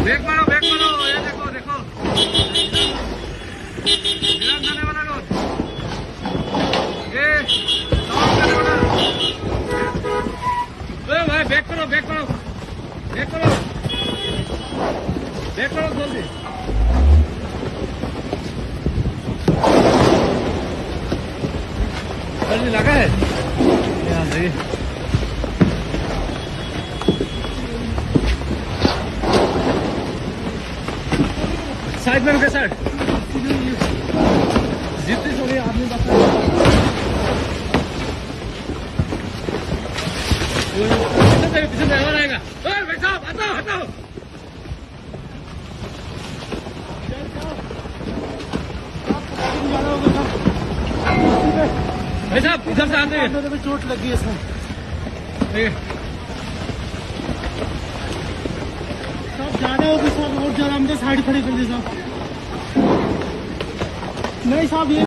Break मारो, ये देखो देखो जाने वाला रोड, ये करने वाला। भाई बैक करो जल्दी। जल्दी लगा है यहाँ से। साइड में रुके सर, जितनी थोड़ी आदमी पीछे ड्राइवर आएगा। भाई साहब हटाओ। भाई साहब इधर से आते हैं, चोट लगी है सर। साहब ज्यादा हो गई सर, और ज्यादा हमने साइड खड़ी कर दी साहब। नहीं साहब ये